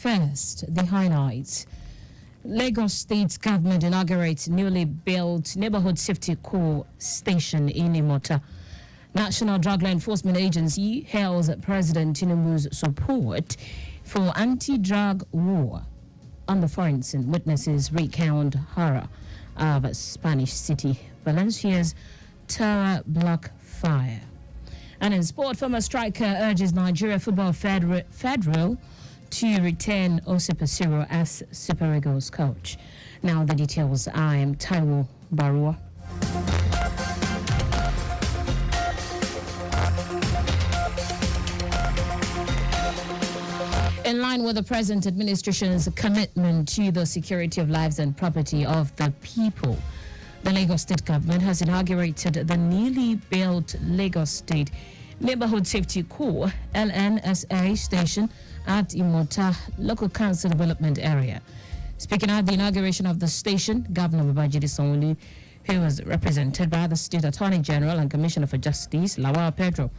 First, the highlights. Lagos State government inaugurates newly built Neighborhood Safety Corps station in Imota. National Drug Law Enforcement Agency hails President Tinubu's support for anti-drug war. On the fronts, and witnesses recount horror of Spanish city Valencia's terror block fire. And in sport, former striker urges Nigeria Football Federal to retain Osipasiro as Super Eagles coach. Now the details. I am Taiwo Baruwa. In line with the present administration's commitment to the security of lives and property of the people, the Lagos State government has inaugurated the newly built Lagos State Neighborhood Safety Corps LNSA station at Imota Local Council Development Area. Speaking at the inauguration of the station, Governor Babajide Sanwo-Olu, who was represented by the State Attorney General and Commissioner for Justice, Lawal Pedro,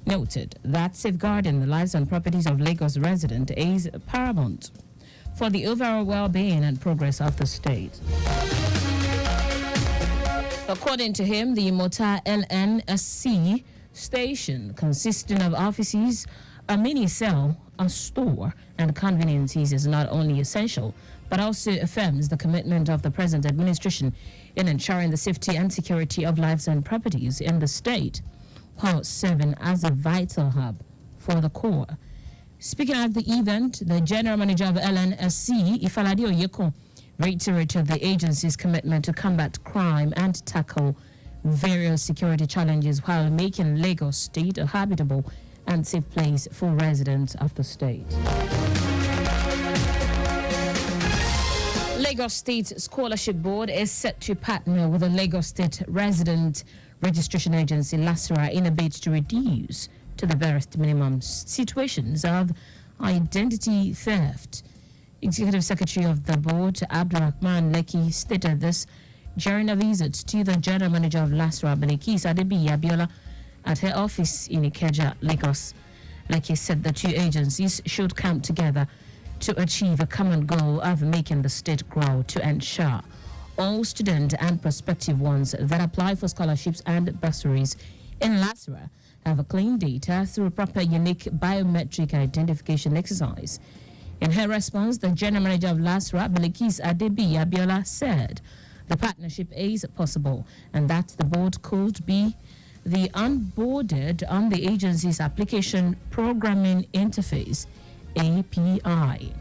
noted that safeguarding the lives and properties of Lagos residents is paramount for the overall well-being and progress of the state. According to him, the Imota LNSC station, consisting of offices, a mini cell, a store, and conveniences, is not only essential, but also affirms the commitment of the present administration in ensuring the safety and security of lives and properties in the state, while serving as a vital hub for the Corps. Speaking at the event, the General Manager of LNSC, Ifalade Oyeko, reiterated the agency's commitment to combat crime and tackle various security challenges while making Lagos State a habitable and safe place for residents of the state. Lagos State Scholarship Board is set to partner with the Lagos State Resident Registration Agency, LASRA, in a bid to reduce to the barest minimum situations of identity theft. Executive Secretary of the Board, Abdulrahman Lekki, stated this during a visit to the General Manager of LASRA, Belikis Adebiyi Abiola, at her office in Ikeja, Lagos. Lekki said the two agencies should come together to achieve a common goal of making the state grow to ensure all student and prospective ones that apply for scholarships and bursaries in LASRA have a clean data through a proper unique biometric identification exercise. In her response, the General Manager of LASRA, Belikis Adebiyi Abiola, said the partnership is possible and that the board could be the onboarded on the agency's application programming interface, API.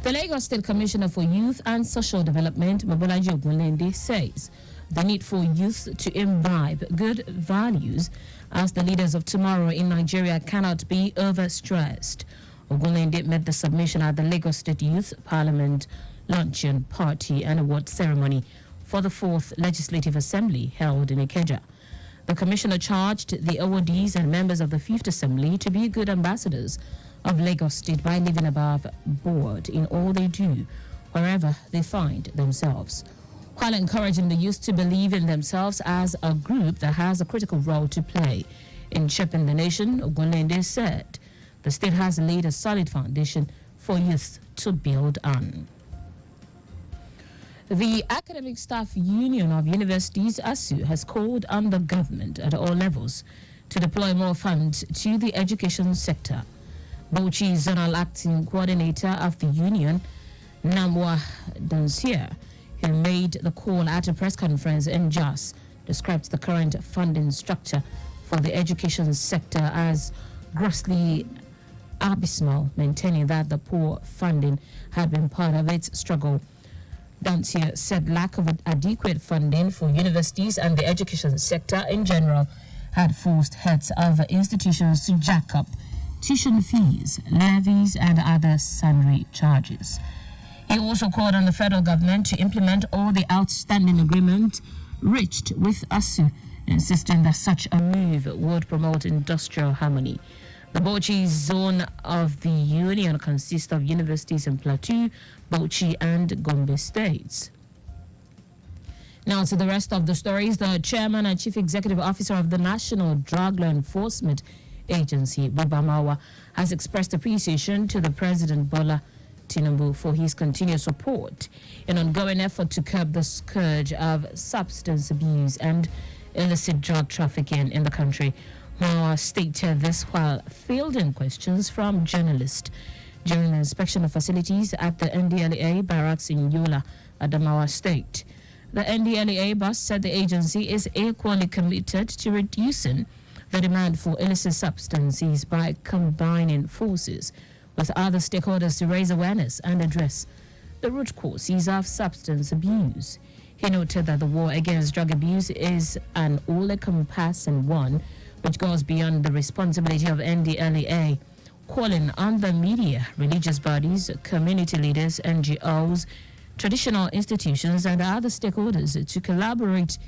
The Lagos State Commissioner for Youth and Social Development, Mobolaji Ogunlende, says the need for youth to imbibe good values as the leaders of tomorrow in Nigeria cannot be overstressed. Ogunlende made the submission at the Lagos State Youth Parliament Luncheon Party and Award Ceremony for the 4th Legislative Assembly held in Ikeja. The Commissioner charged the awardees and members of the 5th Assembly to be good ambassadors of Lagos State by living above board in all they do, wherever they find themselves, while encouraging the youth to believe in themselves as a group that has a critical role to play in shaping the nation. Ogunlende said the state has laid a solid foundation for youth to build on. The Academic Staff Union of Universities, ASU, has called on the government at all levels to deploy more funds to the education sector. Bauchi Zonal Acting Coordinator of the union, Namwa Dansier, who made the call at a press conference in Jos, described the current funding structure for the education sector as grossly abysmal, maintaining that the poor funding had been part of its struggle. Dansier said lack of adequate funding for universities and the education sector in general had forced heads of institutions to jack up tuition fees, levies, and other sundry charges. He also called on the federal government to implement all the outstanding agreement reached with ASU, insisting that such a move would promote industrial harmony. The Bauchi zone of the union consists of universities in Plateau, Bauchi, and Gombe states. Now to the rest of the stories. The chairman and chief executive officer of the National Drug Law Enforcement agency, Bubamawa, has expressed appreciation to the President Bola Tinubu for his continued support in ongoing effort to curb the scourge of substance abuse and illicit drug trafficking in the country. Mawa stated this while fielding questions from journalists during the inspection of facilities at the NDLEA barracks in Yola, Adamawa State. The NDLEA boss said the agency is equally committed to reducing the demand for illicit substances by combining forces with other stakeholders to raise awareness and address the root causes of substance abuse. He noted that the war against drug abuse is an all-encompassing one which goes beyond the responsibility of NDLEA, calling on the media, religious bodies, community leaders, NGOs, traditional institutions and other stakeholders to collaborate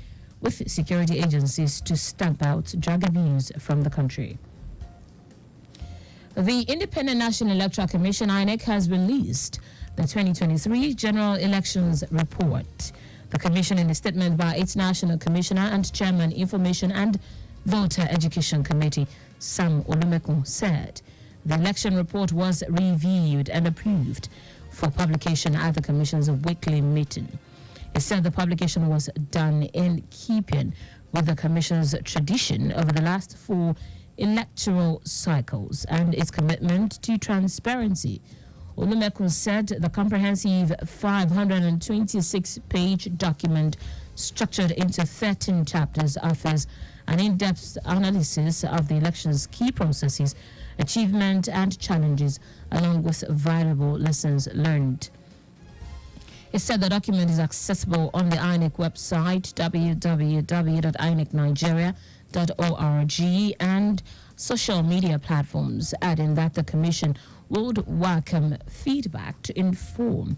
with security agencies to stamp out drug abuse from the country. The Independent National Electoral Commission, INEC, has released the 2023 General Elections Report. The Commission, in a statement by its National Commissioner and Chairman, Information and Voter Education Committee, Sam Olumekun, said the election report was reviewed and approved for publication at the Commission's weekly meeting. It said the publication was done in keeping with the Commission's tradition over the last 4 electoral cycles and its commitment to transparency. Olumekun said the comprehensive 526-page document structured into 13 chapters offers an in-depth analysis of the election's key processes, achievements and challenges, along with valuable lessons learned. It said the document is accessible on the INEC website, www.inecnigeria.org, and social media platforms, adding that the Commission would welcome feedback to inform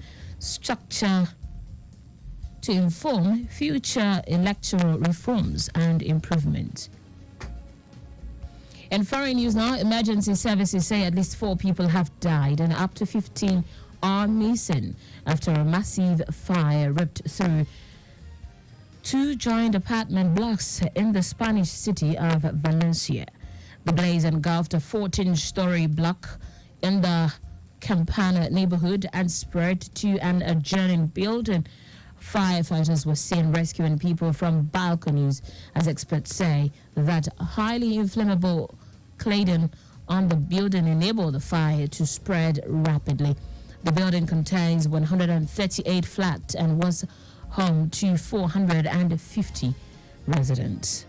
future electoral reforms and improvements. In foreign news now, emergency services say at least 4 people have died and up to 15 are missing after a massive fire ripped through 2 joint apartment blocks in the Spanish city of Valencia. The blaze engulfed a 14-story block in the Campana neighborhood and spread to an adjoining building. Firefighters were seen rescuing people from balconies, as experts say that highly inflammable cladding on the building enabled the fire to spread rapidly. The building contains 138 flats and was home to 450 residents.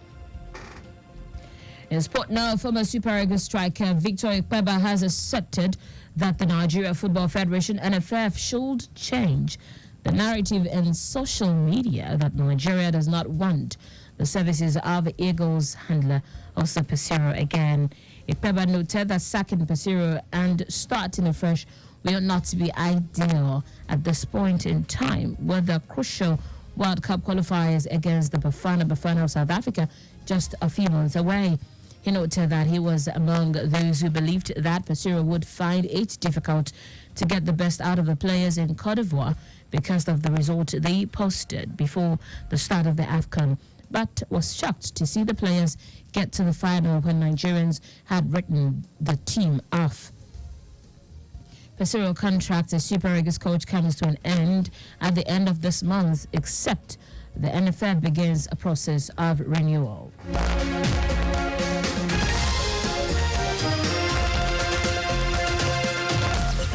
In sport now, former Super Eagles striker Victor Ikpeba has asserted that the Nigeria Football Federation NFF should change the narrative in social media that Nigeria does not want the services of Eagles handler Osa Pesero again. Ikpeba noted that sacking Pesero and starting afresh will not be ideal at this point in time, with the crucial World Cup qualifiers against the Bafana of South Africa just a few months away. He noted that he was among those who believed that Pesero would find it difficult to get the best out of the players in Cote d'Ivoire because of the result they posted before the start of the AFCON, but was shocked to see the players get to the final when Nigerians had written the team off. Pesero contract as Super Eagles coach comes to an end at the end of this month, except the NFF begins a process of renewal.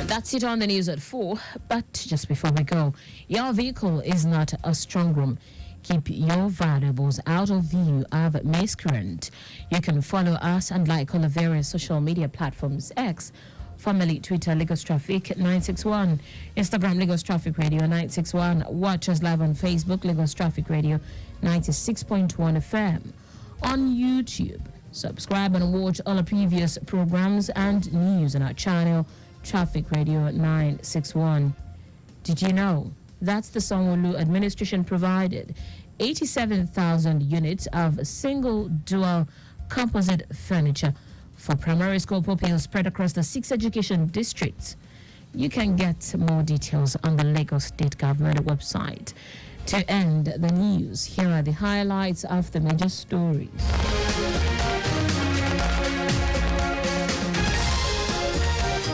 That's it on the news at 4, but just before we go, your vehicle is not a strong room. Keep your valuables out of view of miscreant. You can follow us and like all the various social media platforms: X, formerly Twitter, Lagos Traffic 961, Instagram, Lagos Traffic Radio 961. Watch us live on Facebook, Lagos Traffic Radio 96.1 FM. On YouTube, subscribe and watch all the previous programs and news on our channel, Traffic Radio 961. Did you know that's the Sanwo-Olu administration provided 87,000 units of single dual composite furniture for primary school pupils spread across the 6 education districts? You can get more details on the Lagos State Government website. To end the news, here are the highlights of the major stories.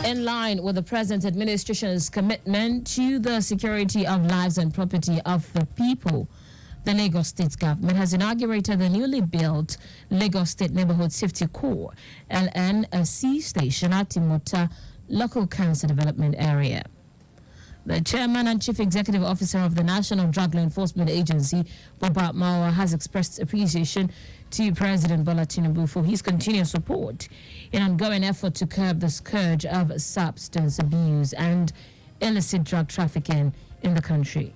In line with the present administration's commitment to the security of lives and property of the people, the Lagos State government has inaugurated the newly built Lagos State Neighborhood Safety Corps LNC station at Timota Local Council Development Area. The chairman and chief executive officer of the National Drug Law Enforcement Agency, Boba Mawa, has expressed appreciation to President Bola Tinubu for his continued support in ongoing effort to curb the scourge of substance abuse and illicit drug trafficking in the country.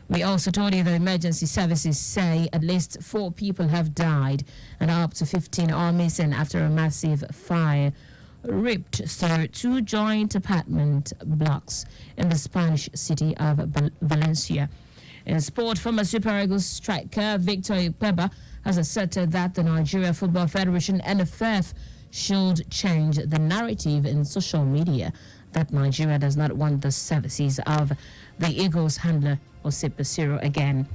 We also told you that emergency services say at least 4 people have died and up to 15 are missing after a massive fire ripped through 2 joint apartment blocks in the Spanish city of Valencia. In sport, former Super Eagles striker Victor Ikpeba has asserted that the Nigeria Football Federation NFF should change the narrative in social media that Nigeria does not want the services of the Eagles handler Osip Basiro again.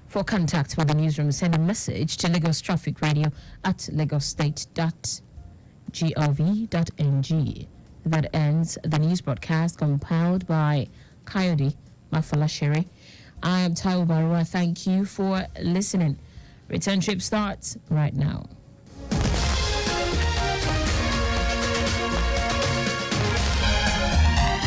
For contact with the newsroom, send a message to Lagos Traffic Radio at lagosstate.gov.ng. That ends the news broadcast compiled by Coyote Mafalashere. I am Taiwo Baruwa. Thank you for listening. Return trip starts right now.